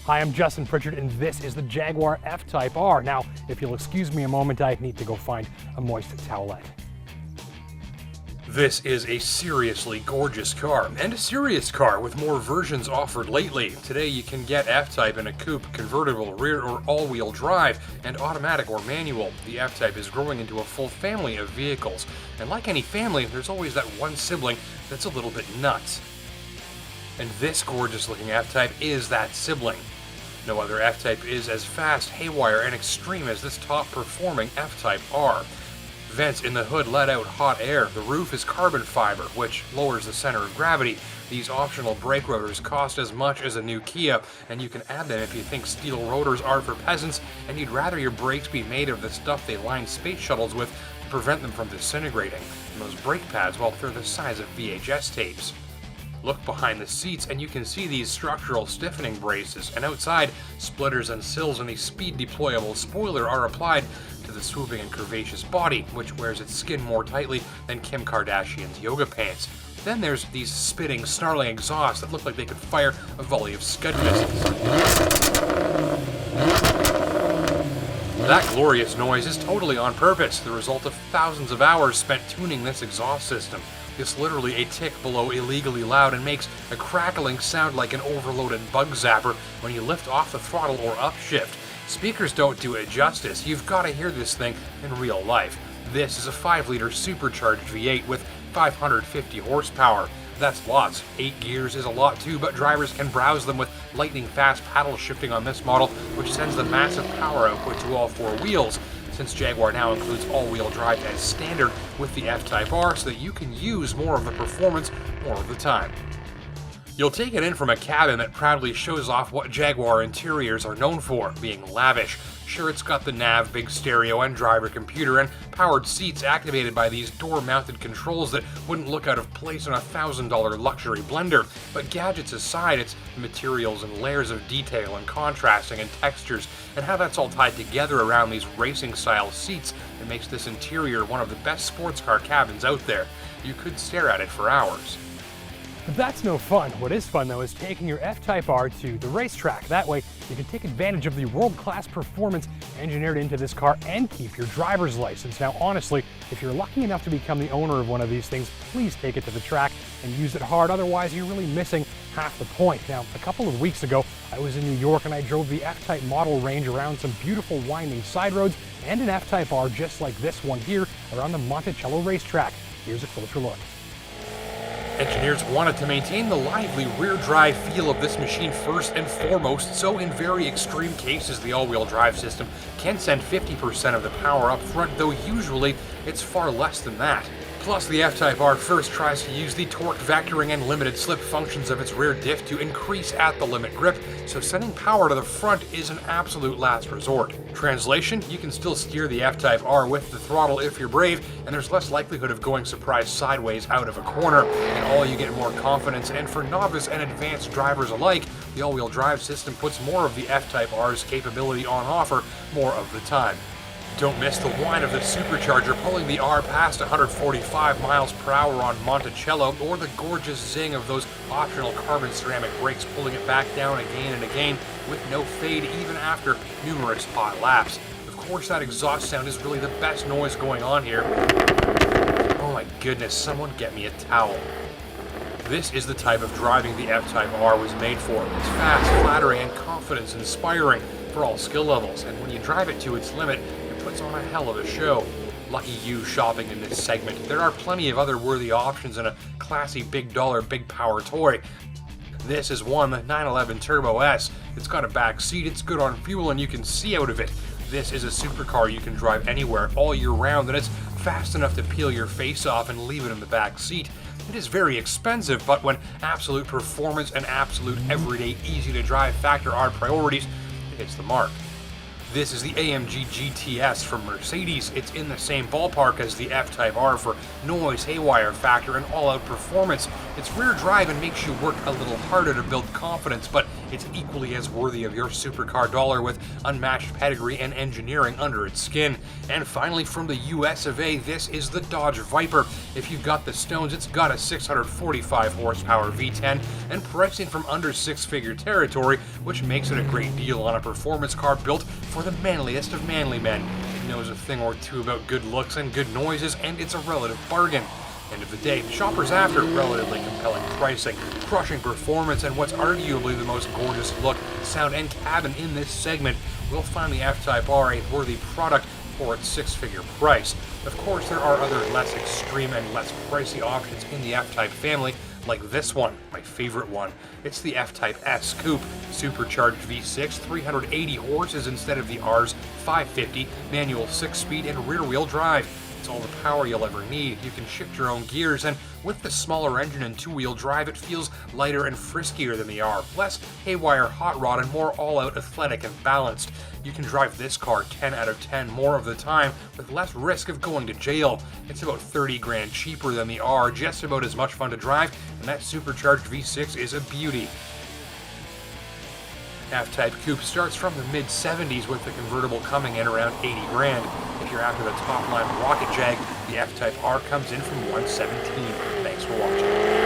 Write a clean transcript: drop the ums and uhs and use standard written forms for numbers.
Hi, I'm Justin Pritchard, and this is the Jaguar F-Type R. Now, if you'll excuse me a moment, I need to go find a moist towelette. This is a seriously gorgeous car, and a serious car with more versions offered lately. Today you can get F-Type in a coupe, convertible, rear or all-wheel drive, and automatic or manual. The F-Type is growing into a full family of vehicles, and like any family, there's always that one sibling that's a little bit nuts. And this gorgeous looking F-Type is that sibling. No other F-Type is as fast, haywire, and extreme as this top-performing F-Type R. Vents in the hood let out hot air. The roof is carbon fiber, which lowers the center of gravity. These optional brake rotors cost as much as a new Kia, and you can add them if you think steel rotors are for peasants and you'd rather your brakes be made of the stuff they line space shuttles with to prevent them from disintegrating. And those brake pads, well, they're the size of VHS tapes. Look behind the seats and you can see these structural stiffening braces, and outside, splitters and sills and a speed deployable spoiler are applied to the swooping and curvaceous body, which wears its skin more tightly than Kim Kardashian's yoga pants. Then there's these spitting, snarling exhausts that look like they could fire a volley of Scud missiles. That glorious noise is totally on purpose, the result of thousands of hours spent tuning this exhaust system. It's literally a tick below illegally loud and makes a crackling sound like an overloaded bug zapper when you lift off the throttle or upshift. Speakers don't do it justice. You've got to hear this thing in real life. This is a 5-liter supercharged V8 with 550 horsepower. That's lots. 8 gears is a lot too, but drivers can browse them with lightning-fast paddle shifting on this model, which sends the massive power output to all 4 wheels. Since Jaguar now includes all-wheel drive as standard with the F-Type R, so that you can use more of the performance more of the time. You'll take it in from a cabin that proudly shows off what Jaguar interiors are known for, being lavish. Sure, it's got the nav, big stereo, and driver computer, and powered seats activated by these door-mounted controls that wouldn't look out of place on a $1,000 luxury blender. But gadgets aside, it's materials and layers of detail and contrasting and textures, and how that's all tied together around these racing-style seats that makes this interior one of the best sports car cabins out there. You could stare at it for hours. But that's no fun. What is fun, though, is taking your F-Type R to the racetrack. That way, you can take advantage of the world-class performance engineered into this car and keep your driver's license. Now, honestly, if you're lucky enough to become the owner of one of these things, please take it to the track and use it hard. Otherwise, you're really missing half the point. Now, a couple of weeks ago, I was in New York and I drove the F-Type model range around some beautiful winding side roads and an F-Type R just like this one here around the Monticello racetrack. Here's a closer look. Engineers wanted to maintain the lively rear-drive feel of this machine first and foremost, so in very extreme cases the all-wheel drive system can send 50% of the power up front, though usually it's far less than that. Plus, the F-Type R first tries to use the torque vectoring and limited slip functions of its rear diff to increase at-the-limit grip, so sending power to the front is an absolute last resort. Translation, you can still steer the F-Type R with the throttle if you're brave, and there's less likelihood of going surprise sideways out of a corner, and all you get more confidence, and for novice and advanced drivers alike, the all-wheel drive system puts more of the F-Type R's capability on offer more of the time. Don't miss the whine of the supercharger pulling the R past 145 miles per hour on Monticello, or the gorgeous zing of those optional carbon ceramic brakes pulling it back down again and again with no fade even after numerous hot laps. Of course, that exhaust sound is really the best noise going on here. Oh my goodness, someone get me a towel. This is the type of driving the F-Type R was made for. It's fast, flattering, and confidence-inspiring for all skill levels, and when you drive it to its limit, puts on a hell of a show. Lucky you shopping in this segment. There are plenty of other worthy options in a classy big dollar, big power toy. This is one, the 911 Turbo S. It's got a back seat, it's good on fuel, and you can see out of it. This is a supercar you can drive anywhere all year round, and it's fast enough to peel your face off and leave it in the back seat. It is very expensive, but when absolute performance and absolute everyday easy to drive factor are priorities, it hits the mark. This is the AMG GTS from Mercedes. It's in the same ballpark as the F-Type R for noise, haywire factor, and all-out performance. It's rear drive and makes you work a little harder to build confidence, but it's equally as worthy of your supercar dollar with unmatched pedigree and engineering under its skin. And finally, from the US of A, this is the Dodge Viper. If you've got the stones, it's got a 645 horsepower V10 and pricing from under six-figure territory, which makes it a great deal on a performance car built for the manliest of manly men. It knows a thing or two about good looks and good noises, and it's a relative bargain. End of the day, shoppers after relatively compelling pricing, crushing performance, and what's arguably the most gorgeous look, sound, and cabin in this segment will find the F-Type R a worthy product for its six-figure price. Of course, there are other less extreme and less pricey options in the F-Type family, like this one, my favorite one. It's the F-Type S Coupe, supercharged V6, 380 horses instead of the R's 550, manual 6-speed and rear-wheel drive. It's all the power you'll ever need. You can shift your own gears, and with the smaller engine and two-wheel drive, it feels lighter and friskier than the R. Less haywire hot rod and more all-out athletic and balanced. You can drive this car 10 out of 10 more of the time with less risk of going to jail. It's about 30 grand cheaper than the R, just about as much fun to drive, and that supercharged V6 is a beauty. F-Type Coupe starts from the mid-70s with the convertible coming in around 80 grand. If you're after the top-line rocket jag, the F-Type R comes in from 117. Thanks for watching.